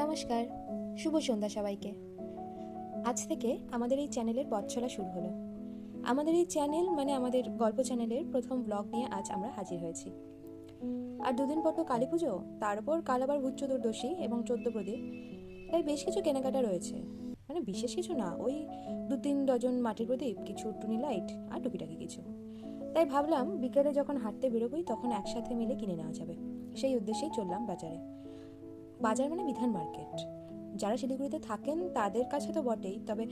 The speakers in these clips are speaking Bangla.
নমস্কার, শুভ সন্ধ্যা সবাইকে। আজ থেকে আমাদের এই চ্যানেলের পথ চলা শুরু হলো। আমাদের এই চ্যানেল মানে আমাদের গল্প চ্যানেলের প্রথম ব্লগ নিয়ে আজ আমরা হাজির হয়েছি। আর দুদিন পর তো কালী পুজো, তার উপর কাল আবার ভূত চতুর্দশী এবং 14 প্রদীপ, তাই বেশ কিছু কেনাকাটা রয়েছে। মানে বিশেষ কিছু না, ওই 2-3 ডজন মাটির প্রদীপ, কিছু টুনি লাইট আর টুকিটাকি কিছু। তাই ভাবলাম বিকেলে যখন হাঁটতে বেরোবই তখন একসাথে মিলে কিনে নেওয়া যাবে। সেই উদ্দেশ্যেই চললাম বাজারে। বাজার মানে বিধান মার্কেট। যারা শিলিগুড়িতে থাকেন তাদের কাছে তো বটেই, তবে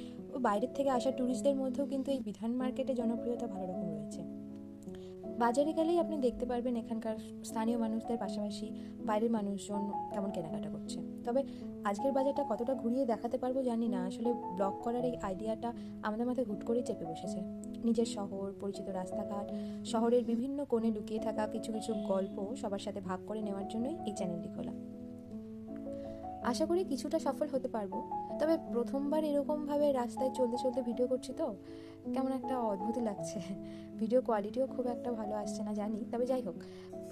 বাইরের থেকে আসা ট্যুরিস্টদের মধ্যেও কিন্তু এই বিধান মার্কেটে জনপ্রিয়তা ভালো রকম রয়েছে। বাজারে গেলেই আপনি দেখতে পারবেন এখানকার স্থানীয় মানুষদের পাশাপাশি বাইরের মানুষজন কেমন কেনাকাটা করছে। তবে আজকের বাজারটা কতটা ঘুরিয়ে দেখাতে পারবো জানি না, আসলে ব্লগ করার এই আইডিয়াটা আমাদের মাথায় হুট করেই চেপে বসেছে। নিজের শহর, পরিচিত রাস্তাঘাট, শহরের বিভিন্ন কোণে লুকিয়ে থাকা কিছু কিছু গল্প সবার সাথে ভাগ করে নেওয়ার জন্যই এই চ্যানেলটি খোলা। আশা করি কিছুটা সফল হতে পারবো। তবে প্রথমবার এরকমভাবে রাস্তায় চলতে চলতে ভিডিও করছি তো কেমন একটা অদ্ভুতই লাগছে। ভিডিও কোয়ালিটিও খুব একটা ভালো আসছে না জানি, তবে যাই হোক,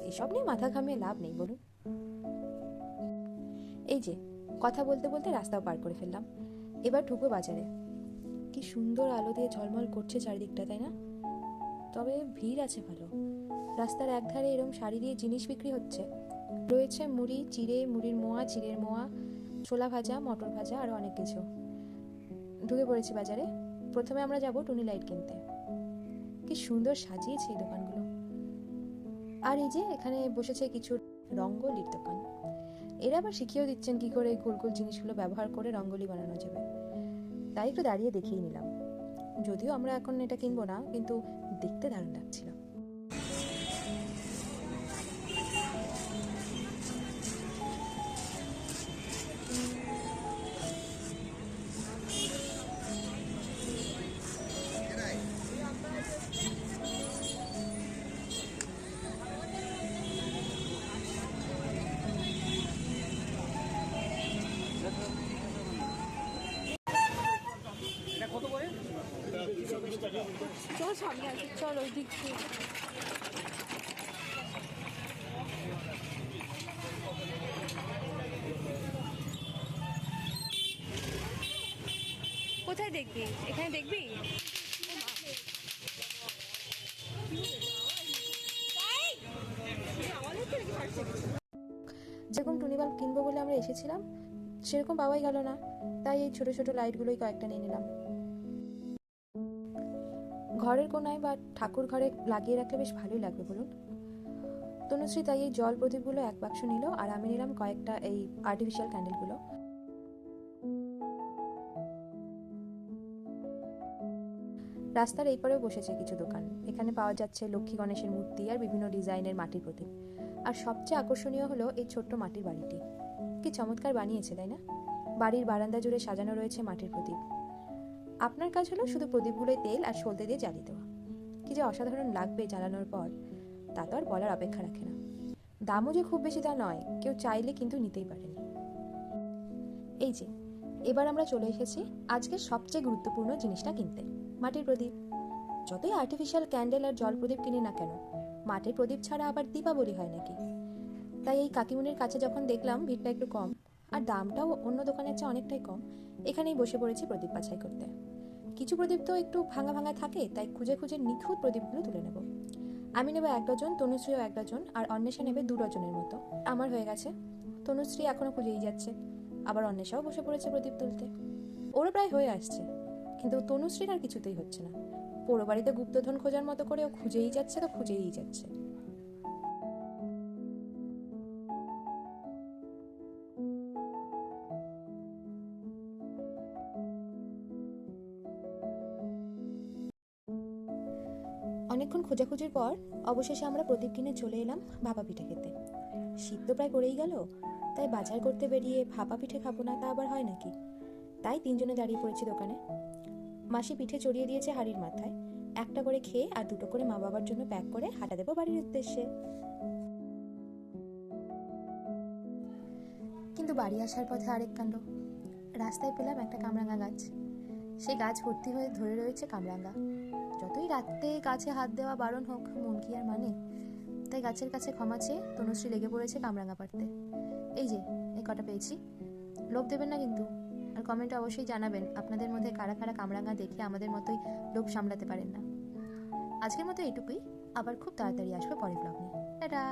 এসব নিয়ে মাথা ঘামিয়ে লাভ নেই বলুন। এই যে কথা বলতে বলতে রাস্তাও পার করে ফেললাম। এবার ঢুকবো বাজারে। কি সুন্দর আলো দিয়ে ঝলমল করছে চারিদিকটা, তাই না? তবে ভিড় আছে ভালো। রাস্তার একধারে এরম শাড়ি দিয়ে জিনিস বিক্রি হচ্ছে। রয়েছে মুড়ি, চিড়ে, মুড়ির মোয়া, চিড়ের মোয়া, ছোলা ভাজা, মটর ভাজা আর অনেক কিছু। ঢুকে পড়েছি বাজারে। প্রথমে আমরা যাব টুনি লাইট কিনতে। কি সুন্দর সাজিয়েছে এই দোকানগুলো। আর এই যে এখানে বসেছে কিছু রঙ্গোলির দোকান। এরা আবার শিখিয়েও দিচ্ছেন কি করে গোল গোল জিনিসগুলো ব্যবহার করে রঙ্গোলি বানানো যাবে। তাই একটু দাঁড়িয়ে দেখিয়ে নিলাম। যদিও আমরা এখন এটা কিনবো না, কিন্তু দেখতে দারুণ লাগছিল। চলো সামনে আছে, চলো ওই দিক থেকে। কোথায় দেখবি? এখানে দেখবি? যেরকম টুনি বাল্ব কিনবো বলে আমরা এসেছিলাম সেরকম পাওয়াই গেল না, তাই এই ছোট ছোট লাইটগুলোই কয়েকটা নিয়ে নিলাম। ঘরের কোনায় বা ঠাকুর ঘরে লাগিয়ে রাখলে বেশ ভালোই লাগবে বলুন। তনুশ্রী তাই এই জল প্রদীপগুলো এক বাক্স নিল, আর আমি নিলাম কয়েকটা এই আর্টিফিশিয়াল ক্যান্ডেলগুলো। রাস্তার এই পারেও বসেছে কিছু দোকান। এখানে পাওয়া যাচ্ছে লক্ষ্মী গণেশের মূর্তি আর বিভিন্ন ডিজাইনের মাটির প্রদীপ। আর সবচেয়ে আকর্ষণীয় হলো এই ছোট্ট মাটির বাড়িটি। কি চমৎকার বানিয়েছে, তাই না? বাড়ির বারান্দা জুড়ে সাজানো রয়েছে মাটির প্রদীপ। আপনার কাজ হলো শুধু প্রদীপগুলোয় তেল আর সলতে দিয়ে জ্বালিয়ে দেওয়া। কি যে অসাধারণ লাগবে জ্বালানোর পর, তা তো আর বলার অপেক্ষা রাখে না। দামও যে খুব বেশি তা নয়, কেউ চাইলে কিন্তু নিতেই পারেন। এই যে এবার আমরা চলে এসেছি আজকের সবচেয়ে গুরুত্বপূর্ণ জিনিসটা কিনতে, মাটির প্রদীপ। যতই আর্টিফিশিয়াল ক্যান্ডেল আর জল প্রদীপ কিনি না কেন, মাটির প্রদীপ ছাড়া আবার দীপাবলি হয় নাকি? তাই এই কাকিমুনির কাছে যখন দেখলাম ভিড়টা একটু কম আর দামটাও অন্য দোকানের চেয়ে অনেকটাই কম, এখানেই বসে পড়েছি প্রদীপ বাছাই করতে। কিছু প্রদীপ তো একটু ভাঙা ভাঙা থাকে, তাই খুঁজে খুঁজে নিখুঁত প্রদীপগুলো তুলে নেব। আমি নেব 1 ডজন, তনুশ্রীও 1 ডজন, আর অন্বেষা নেবে 2 ডজনের মতো। আমার হয়ে গেছে। তনুশ্রী এখনো খুঁজেই যাচ্ছে, আবার অন্বেষাও বসে পড়েছে প্রদীপ তুলতে। ওরা প্রায় হয়ে আসছে, কিন্তু তনুশ্রীর আর কিছুতেই হচ্ছে না। পোড়ো বাড়িতে গুপ্তধন খোঁজার মতো করে ও খুঁজেই যাচ্ছে তো খুঁজেই যাচ্ছে। অনেকক্ষণ খোঁজাখুঁজির পর অবশেষে আমরা প্রদীপ কিনে চলে এলাম ভাপা পিঠে খেতে। শীত তো প্রায় পড়েই গেল, তাই বাজার করতে বেরিয়ে ভাপা পিঠে খাবো না তা আবার হয় নাকি? তাই 3 জনে দাঁড়িয়ে পড়েছি দোকানে। মাসি পিঠে চড়িয়ে দিয়েছে হাঁড়ির মাথায়। একটা করে খেয়ে আর 2টো করে মা বাবার জন্য প্যাক করে হাঁটা দেবো বাড়ির উদ্দেশ্যে। কিন্তু বাড়ি আসার পথে আরেক কাণ্ড। রাস্তায় পেলাম একটা কামরাঙা গাছ। সেই গাছ ভর্তি হয়ে ধরে রয়েছে কামরাঙা। যতই রাতে গাছে হাত দেওয়া বারণ হোক, মন কি আর মানে? তাই গাছের কাছে ক্ষমা চেয়ে তনুশ্রী লেগে পড়েছে কামরাঙা পাড়তে। এই যে এই কটা পেয়েছি, লোভ দেবেন না কিন্তু। আর কমেন্টে অবশ্যই জানাবেন আপনাদের মধ্যে কারা কারা কামরাঙা দেখে আমাদের মতোই লোভ সামলাতে পারেন না। আজকের মতো এইটুকুই, আবার খুব তাড়াতাড়ি আসবে পরের ব্লগ নিয়ে। টাটা।